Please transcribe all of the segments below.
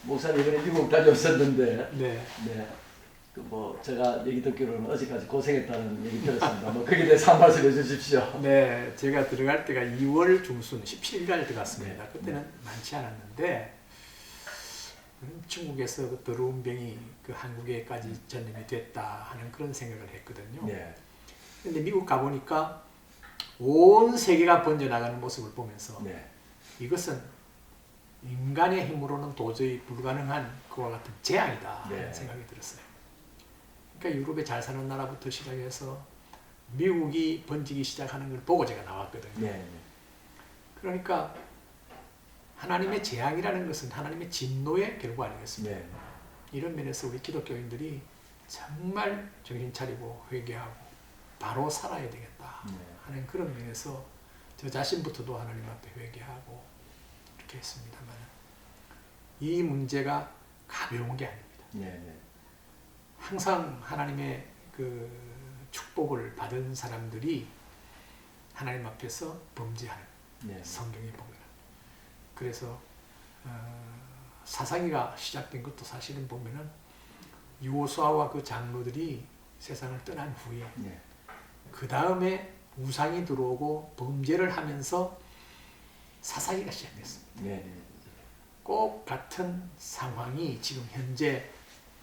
목사님 이번에 미국 다녀오셨는데, 네. 네. 그 뭐 제가 얘기 듣기로는 어제까지 고생했다는 얘기 들었습니다. 뭐 거기에 대해서 한 말씀 해주십시오. 네, 제가 들어갈 때가 2월 중순 17일 들어갔습니다. 네. 그때는 많지 않았는데 중국에서 그 더러운 병이 그 한국에까지 전염이 됐다 하는 그런 생각을 했거든요. 네. 근데 미국 가보니까 온 세계가 번져나가는 모습을 보면서 네. 이것은 인간의 힘으로는 도저히 불가능한 그와 같은 재앙이다 하는 네. 생각이 들었어요. 그러니까 유럽에 잘 사는 나라부터 시작해서 미국이 번지기 시작하는 걸 보고 제가 나왔거든요. 네. 그러니까 하나님의 재앙이라는 것은 하나님의 진노의 결과 아니겠습니까? 네. 이런 면에서 우리 기독교인들이 정말 정신 차리고 회개하고 바로 살아야 되겠다 네. 하는 그런 면에서 저 자신부터도 하나님 앞에 회개하고 이렇게 했습니다만 이 문제가 가벼운 게 아닙니다. 네. 네. 항상 하나님의 그 축복을 받은 사람들이 하나님 앞에서 범죄하는 네. 성경에 보면 그래서 사사기가 시작된 것도 사실은 보면은 요수아와 그 장로들이 세상을 떠난 후에 네. 그 다음에 우상이 들어오고 범죄를 하면서 사사기가 시작됐습니다. 네. 꼭 같은 상황이 지금 현재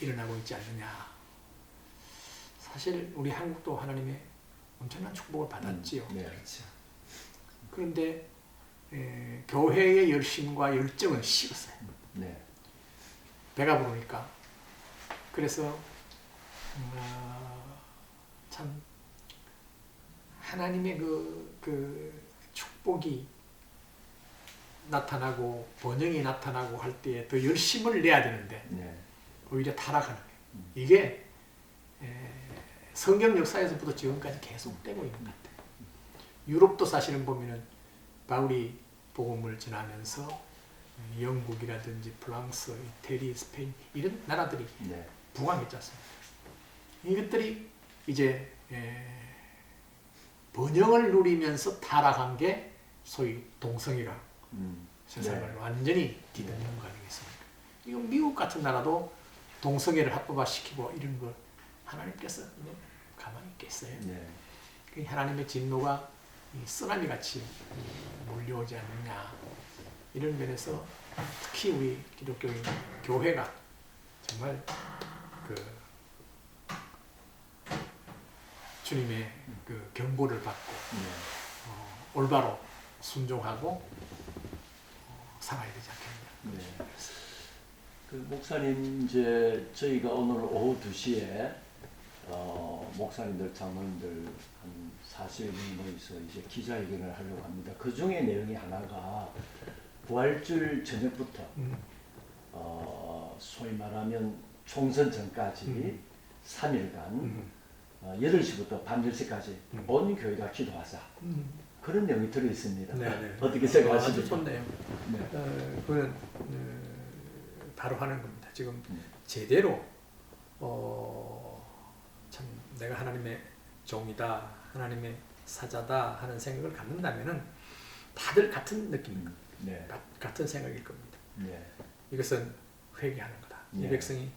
일어나고 있지 않느냐. 사실 우리 한국도 하나님의 엄청난 축복을 받았지요. 네. 그렇죠. 그런데 교회의 열심과 열정은 식었어요. 네. 배가 부르니까. 그래서 참 하나님의 그 축복이 나타나고 번영이 나타나고 할 때에 더 열심을 내야 되는데 네. 오히려 타락하는 거예요. 이게 성경 역사에서부터 지금까지 계속되고 있는 것 같아요. 유럽도 사실은 보면은 바울이 복음을 전하면서 영국이라든지 프랑스, 이태리, 스페인 이런 나라들이 네. 부강했지 않습니까? 이것들이 이제 번영을 누리면서 타락한 게 소위 동성애가 세상을 네. 완전히 뒤덮는 거 아니겠습니까? 이거 미국 같은 나라도 동성애를 합법화시키고 이런 걸 하나님께서 가만히 있겠어요? 네. 그 하나님의 진노가 쓰나미 같이 몰려오지 않느냐 이런 면에서 특히 우리 기독교인 교회가 정말 그 주님의 그 경보를 받고 네. 올바로 순종하고 살아야 되지 않겠느냐. 네. 그 목사님 이제 저희가 오늘 오후 2시에 목사님들 장로님들 한 40명 모여서 이제 기자회견을 하려고 합니다. 그 중에 내용이 하나가 부활절 저녁부터 소위 말하면 총선 전까지 3일간 8시부터 밤 10시까지 온 교회가 기도하자. 그런 내용이 들어있습니다. 네네. 어떻게 생각하십니까? 아주 좋네요. 네. 그건 바로 하는 겁니다. 지금 제대로 참 내가 하나님의 종이다, 하나님의 사자다 하는 생각을 갖는다면은 다들 같은 느낌입니다. 네. 같은 생각일 겁니다. 네. 이것은 회개하는 거다. 네. 이 백성이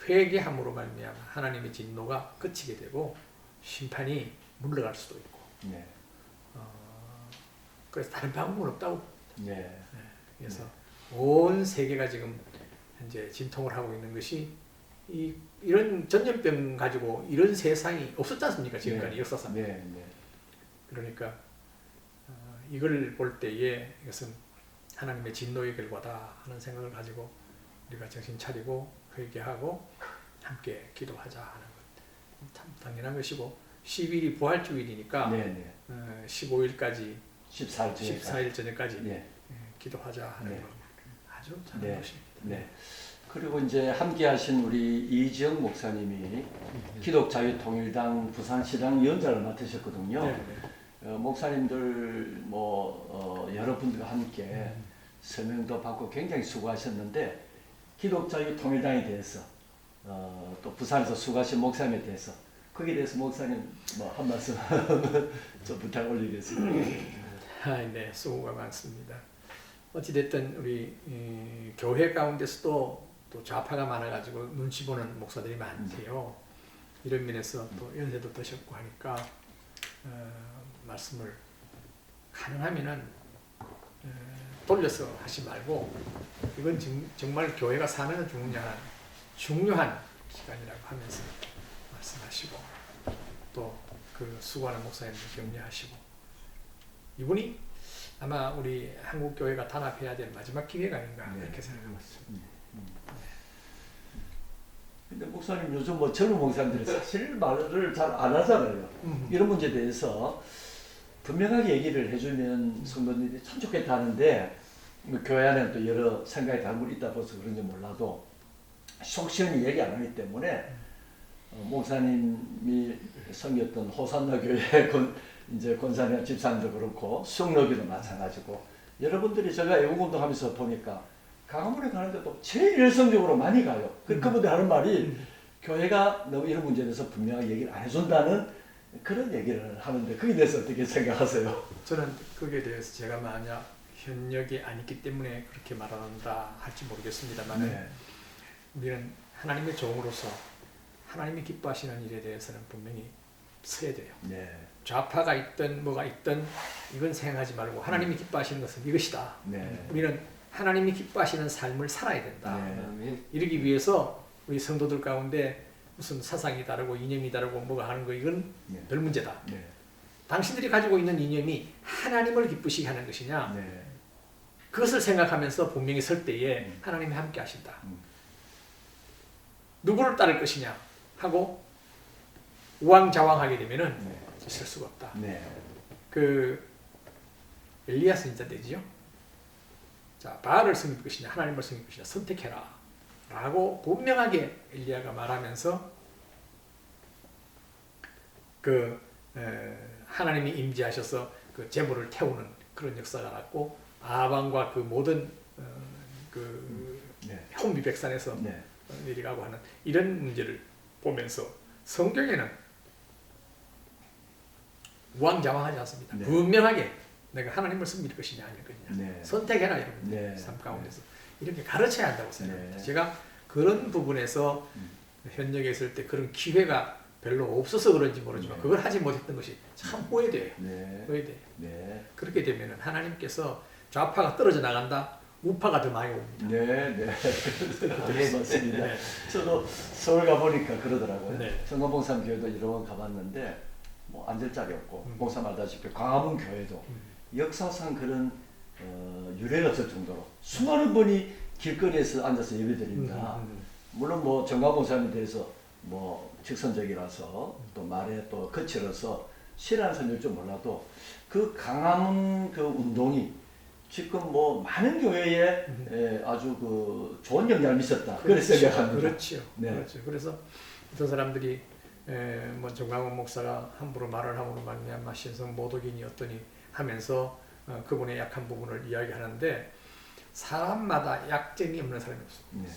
회개함으로 말미암아 하나님의 진노가 그치게 되고 심판이 물러갈 수도 있고. 네. 그래서 다른 방법은 없다고. 네. 그래서 온 세계가 지금 현재 진통을 하고 있는 것이 이런 전염병 가지고 이런 세상이 없었지 않습니까? 지금까지 네. 역사상. 네. 네. 그러니까 이걸 볼 때에 이것은 하나님의 진노의 결과다 하는 생각을 가지고 우리가 정신 차리고 회개하고 함께 기도하자 하는 것. 참 당연한 것이고 10일이 부활주일이니까 네. 15일까지 14일 저녁까지 네. 기도하자 하는 네. 것. 아주 잘한 네. 것입니다. 네. 그리고 이제 함께 하신 우리 이지영 목사님이 기독자유통일당 부산시당 위원장을 맡으셨거든요. 네. 목사님들 여러분들과 함께 서명도 받고 굉장히 수고하셨는데 기독자유통일당에 대해서 또 부산에서 수고하신 목사님에 대해서 거기에 대해서 목사님 한 말씀 좀 부탁 올리겠습니다. 네, 수고가 많습니다. 어찌됐든 우리 교회 가운데서도 또 좌파가 많아가지고 눈치 보는 목사들이 많대요. 이런 면에서 또 연세도 드셨고 하니까 말씀을 가능하면은 돌려서 하지 말고 이건 정말 교회가 사는 중요한 시간이라고 하면서 말씀하시고 또 그 수고하는 목사님들 격려하시고 이분이 아마 우리 한국 교회가 단합해야 될 마지막 기회가 아닌가 이렇게 생각합니다. 근데 목사님 요즘 뭐 젊은 목사님들이 사실 말을 잘 안 하잖아요. 이런 문제에 대해서 분명하게 얘기를 해주면 성도님들이 참 좋겠다 하는데 뭐 교회 안에는 또 여러 생각이 다른 분이 있다 보서 그런지 몰라도 속 시원히 얘기 안 하기 때문에 목사님이 섬겼던 호산나 교회 이제 권사님 집사님도 그렇고 수영로교도 마찬가지고 여러분들이 제가 애국운동하면서 보니까 강화문에 가는데도 제일 열성적으로 많이 가요. 그분들 하는 말이 교회가 너무 이런 문제에 대해서 분명하게 얘기를 안 해준다는 그런 얘기를 하는데 거기에 대해서 어떻게 생각하세요? 저는 거기에 대해서 제가 만약 현역이 아니기 때문에 그렇게 말한다 할지 모르겠습니다만 네. 우리는 하나님의 종으로서 하나님이 기뻐하시는 일에 대해서는 분명히 서야 돼요. 네. 좌파가 있든 뭐가 있든 이건 생각하지 말고 하나님이 기뻐하시는 것은 이것이다. 네. 우리는 하나님이 기뻐하시는 삶을 살아야 된다. 네. 이러기 위해서 우리 성도들 가운데 무슨 사상이 다르고 이념이 다르고 뭐가 하는 거 이건 네. 별 문제다. 네. 당신들이 가지고 있는 이념이 하나님을 기쁘시게 하는 것이냐 네. 그것을 생각하면서 분명히 설 때에 하나님이 함께 하신다. 누구를 따를 것이냐 하고 우왕좌왕하게 되면은 네. 있을 수가 없다. 네. 그 엘리야 선지자 되지요. 자, 바알을 섬길 것이냐 하나님을 섬길 것이냐 선택해라 라고 분명하게 엘리야가 말하면서 하나님이 임재하셔서 그 제물을 태우는 그런 역사가 났고 아방과 그 모든 네. 혼미백산에서 네. 내려가고 하는 이런 문제를 보면서 성경에는 우왕좌왕하지 않습니다. 네. 분명하게 내가 하나님을 섬길 것이냐 아닐 것이냐 네. 선택해라 여러분. 네. 삶 가운데서 이렇게 가르쳐야 한다고 생각합니다. 네. 제가 그런 부분에서 현역에 있을 때 그런 기회가 별로 없어서 그런지 모르지만 네. 그걸 하지 못했던 것이 참 후회돼요. 네. 후회돼요. 네. 그렇게 되면 하나님께서 좌파가 떨어져 나간다, 우파가 더 많이 옵니다. 네. 네. 네. 맞습니다. 네. 저도 서울 가보니까 그러더라고요. 네. 성가봉산 교회도 여러 번 가봤는데 뭐 앉을 자리 없고 목사님 알다시피 광화문 교회도 역사상 그런 유례가 없을 정도로 수많은 분이 길거리에서 앉아서 예배드립니다. 물론 뭐 정가봉사님에 대해서 뭐 직선적이라서 또 말에 또 거칠어서 싫어하는 사람일 줄 몰라도 그 광화문 그 운동이 지금 뭐 많은 교회에 아주 그 좋은 영향을 미쳤다. 그렇게 생각합니다. 그렇죠. 네. 그렇죠. 그래서 어떤 사람들이 뭐 정광훈 목사가 함부로 말을 함으로 말미암아 신성 모독이니 어떠니 하면서 그분의 약한 부분을 이야기하는데 사람마다 약점이 없는 사람이 없어. 네.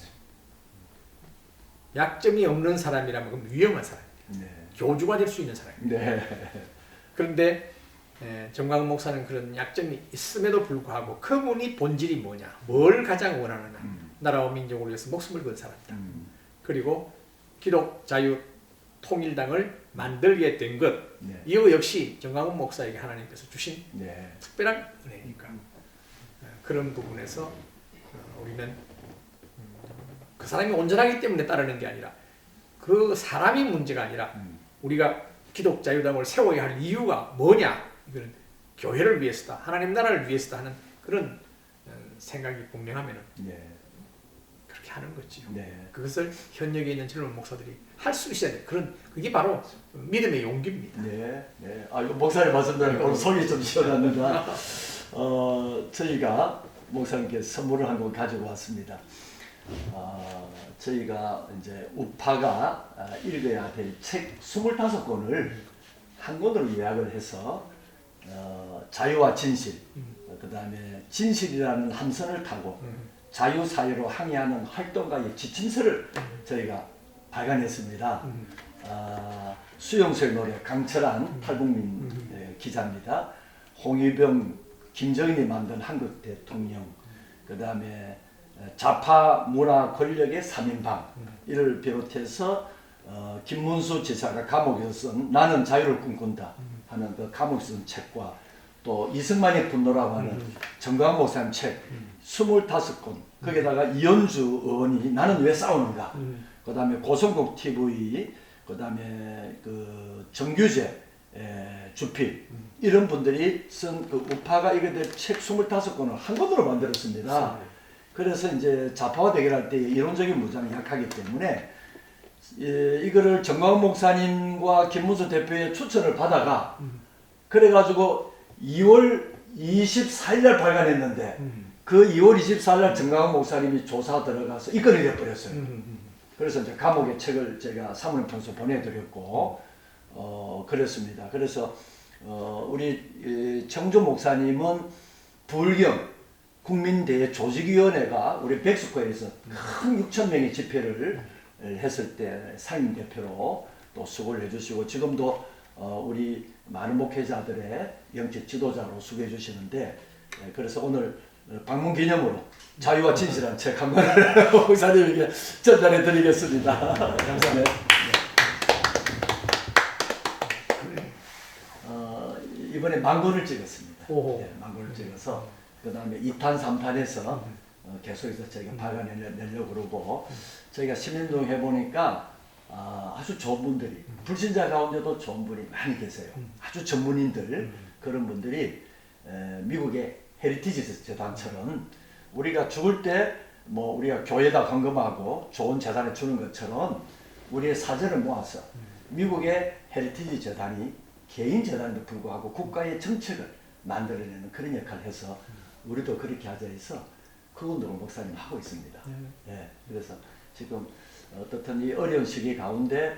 약점이 없는 사람이라면 그럼 위험한 사람이에요. 네. 교주가 될 수 있는 사람이에요. 네. 그런데 정광훈 목사는 그런 약점이 있음에도 불구하고 그분이 본질이 뭐냐, 뭘 가장 원하느냐, 나라와 민족을 위해서 목숨을 건 사람이다. 그리고 기독 자유 통일당을 만들게 된 것, 네. 이거 역시 정광훈 목사에게 하나님께서 주신 네. 특별한 은혜니까 그런 부분에서 우리는 그 사람이 온전하기 때문에 따르는 게 아니라 그 사람이 문제가 아니라 우리가 기독 자유당을 세워야 할 이유가 뭐냐, 이거는 교회를 위해서다, 하나님 나라를 위해서다 하는 그런 생각이 분명하면 네. 그렇게 하는 거지요. 네. 그것을 현역에 있는 젊은 목사들이 할 수 있어야 돼. 그게 바로 믿음의 용기입니다. 네. 네. 아, 이거 목사님 말씀 들으니까 오늘 속이 좀 시원합니다. 저희가 목사님께 선물을 한 권 가지고 왔습니다. 저희가 이제 우파가 읽어야 될 책 25권을 한 권으로 요약을 해서 자유와 진실, 그 다음에 진실이라는 함선을 타고 자유사회로 항해하는 활동가의 지침서를 저희가 발간했습니다. 수용소의 노래 강철한 탈북민 기자입니다. 홍위병 김정일이 만든 한국 대통령 그다음에 좌파 문화 권력의 3인방 이를 비롯해서 김문수 지사가 감옥에서 쓴 나는 자유를 꿈꾼다 하는 그 감옥에서 쓴 책과 또 이승만의 분노라고 하는 정광훈 목사님 책 25권 거기다가 이현주 의원이 나는 왜 싸우는가 그다음에 고성국 TV 그다음에 그 정규재 주필 이런 분들이 쓴 그 우파가 이게 책 25권을 한 권으로 만들었습니다. 그래서 이제 좌파와 대결할 때 이론적인 무장이 약하기 때문에 이거를 정광훈 목사님과 김문수 대표의 추천을 받아가 그래가지고 2월 24일 날 발간했는데 그 2월 24일 날 정광훈 목사님이 조사 들어가서 입건이 돼버렸어요. 그래서 이제 감옥에 책을 제가 사모님 평소 보내드렸고 그랬습니다. 그래서 우리 청조 목사님은 불경 국민대회 조직위원회가 우리 백스코에서 큰 6천 명의 집회를 했을 때 상임대표로 또 수고를 해주시고 지금도 우리 많은 목회자들의 영적 지도자로 수고해 주시는데 그래서 오늘 방문 기념으로 자유와 진실한 책 한 권을 목사님에게 전달해 드리겠습니다. 감사합니다. 이번에 만권을 찍었습니다. 네, 만권을 찍어서 그 다음에 2탄, 3탄에서 계속해서 저희가 발간해내려고 그러고 저희가 시민운동 해보니까 아주 좋은 분들이 불신자 가운데도 좋은 분이 많이 계세요. 아주 전문인들 그런 분들이 미국의 헤리티지 재단처럼 우리가 죽을 때 뭐 우리가 교회에다 헌금하고 좋은 재단에 주는 것처럼 우리의 사전을 모아서 미국의 헤리티지 재단이 개인 재단에도 불구하고 국가의 정책을 만들어내는 그런 역할을 해서 우리도 그렇게 하자 해서 그 운동을 목사님 하고 있습니다. 예, 그래서 지금 어떻든 이 어려운 시기 가운데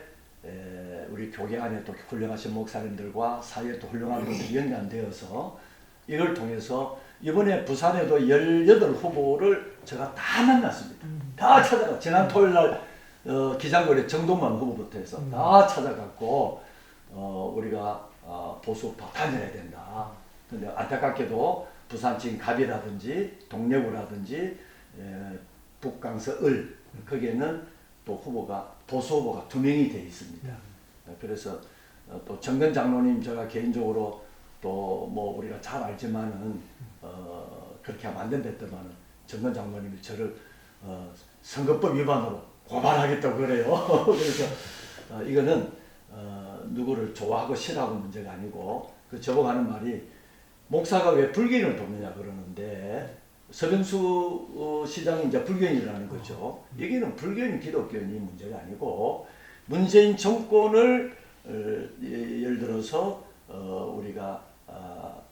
우리 교계 안에 또 훌륭하신 목사님들과 사회에 또 훌륭한 분들이 연관되어서 이걸 통해서 이번에 부산에도 18 후보를 제가 다 만났습니다. 다 찾아가 지난 토요일 날 기장거리 정동만 후보부터 해서 다 찾아갔고 우리가 보수파 단일해야 된다. 근데 안타깝게도 부산 지금 갑이라든지 동래구라든지 북강서 을 거기에는 또 후보가 보수 후보가 2명이 돼 있습니다. 그래서 또 정근 장로님 제가 개인적으로 또 뭐 우리가 잘 알지만은 그렇게 하면 안 된다 했더만은 정근 장로님이 저를 선거법 위반으로 고발하겠다고 그래요. 그래서 이거는 누구를 좋아하고 싫어하고 문제가 아니고 그 저보고 하는 말이 목사가 왜 불교인을 돕느냐 그러는데 서병수 시장이 이제 불교인이라는 거죠. 여기는 불교인 기독교인이 문제가 아니고 문재인 정권을 예를 들어서 우리가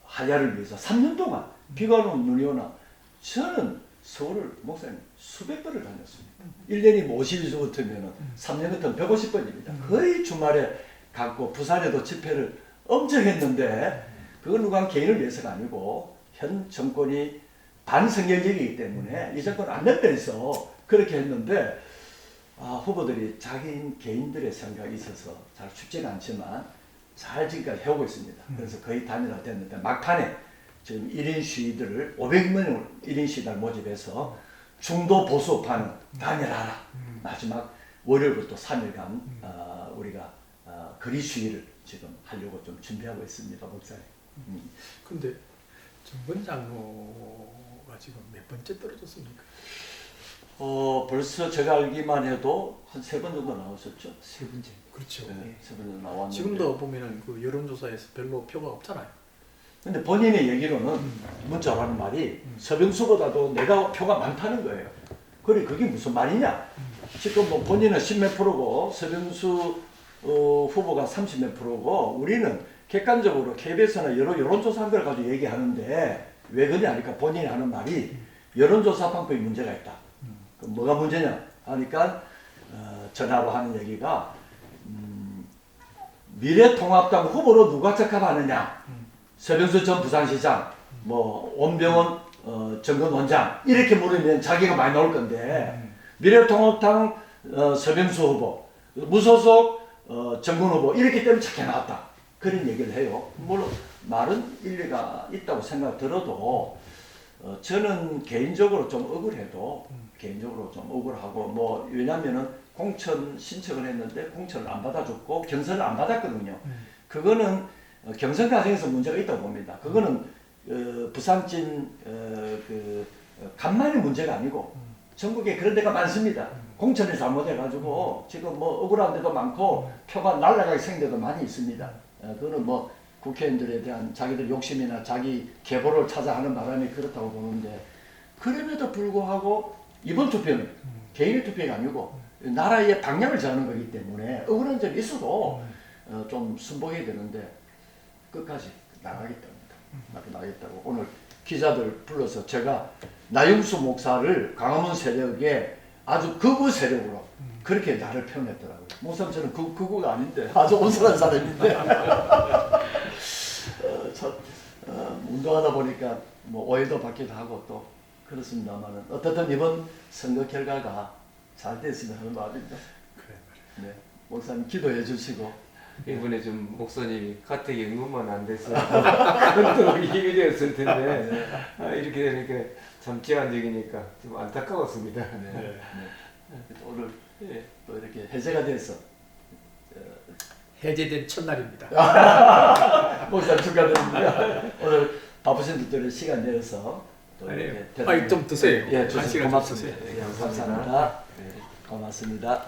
하야를 위해서 3년 동안 비가 오나 눈이 오나 저는 서울을 목사님 수백 번을 다녔습니다. 1년이 50일 같으면 3년 같으면 150번입니다. 거의 주말에 갔고 부산에도 집회를 엄청 했는데 그건 누가 개인을 위해서가 아니고 현 정권이 반성경적이기 때문에 이 정권 안 된다 해서 그렇게 했는데 후보들이 자기 개인들의 생각이 있어서 잘 쉽지가 않지만 잘 지금까지 해오고 있습니다. 그래서 거의 단일화됐는데 막판에 지금 1인 시위들을 500명을 1인 시위를 모집해서 중도 보수파는 단일화하라. 마지막 월요일부터 3일간 우리가 거리 시위를 지금 하려고 좀 준비하고 있습니다, 목사님. 근데 정근 장로가 지금 몇 번째 떨어졌습니까? 벌써 제가 알기만 해도 한 3번 정도 나왔었죠. 3번째. 그렇죠. 네, 3번 정도 나왔는데 지금도 보면은 그 여론조사에서 별로 표가 없잖아요. 근데 본인의 얘기로는 문자로 하는 말이 서병수보다도 내가 표가 많다는 거예요. 그래 그게 무슨 말이냐? 지금 뭐 본인은 10몇 프로고 서병수 후보가 30몇 프로고 우리는 객관적으로 KBS나 여러 여론조사한 걸 가지고 얘기하는데 왜 그러냐 하니까 본인이 하는 말이 여론조사 방법이 문제가 있다. 그럼 뭐가 문제냐 하니까 전화로 하는 얘기가 미래통합당 후보로 누가 적합하느냐 서병수 전 부산시장 뭐 원병원 정근 원장 이렇게 물으면 자기가 많이 나올 건데 미래통합당 서병수 후보 무소속 정근 후보 이렇게 때문에 작게 나왔다 그런 얘기를 해요. 물론 말은 일리가 있다고 생각 들어도 저는 개인적으로 좀 억울해도 개인적으로 좀 억울하고 뭐 왜냐면은 공천 신청을 했는데 공천을 안 받아줬고 경선을 안 받았거든요. 그거는 경선 과정에서 문제가 있다고 봅니다. 그거는 부산진 간만의 문제가 아니고 전국에 그런 데가 많습니다. 공천이 잘못해가지고 지금 뭐 억울한 데도 많고 표가 날아가게 생긴 데도 많이 있습니다. 그거는 뭐 국회의원들에 대한 자기들 욕심이나 자기 계보를 찾아 하는 바람에 그렇다고 보는데 그럼에도 불구하고 이번 투표는 개인의 투표가 아니고 나라의 방향을 정하는 거기 때문에 억울한 점이 있어도 좀 순복해야 되는데 끝까지 나가겠다고 오늘 기자들 불러서 제가 나영수 목사를 광화문 세력에 아주 극우 세력으로 그렇게 나를 표현했더라고요. 목사님 저는 극우가 아닌데 아주 온순한 사람인데 운동하다 보니까 뭐 오해도 받기도 하고 또 그렇습니다만은 어떻든 이번 선거 결과가 잘 됐으면 하는 마음입니다. 네, 목사님 기도해 주시고 이번에 좀 목사님이 가택 연금만 안 돼서 그렇도록 힘이 되었을 텐데 이렇게 되니까 참 제한적이니까 좀 안타까웠습니다. 네. 오늘 또 이렇게 해제가 돼서 해제된 첫날입니다. 목사님 축하드립니다. 오늘 바쁘신 분들의 시간 내서 또 아니, 이렇게 좀 드세요. 예, 한 시간 좀 고맙습니다. 드세요. 예, 감사합니다. 네, 고맙습니다.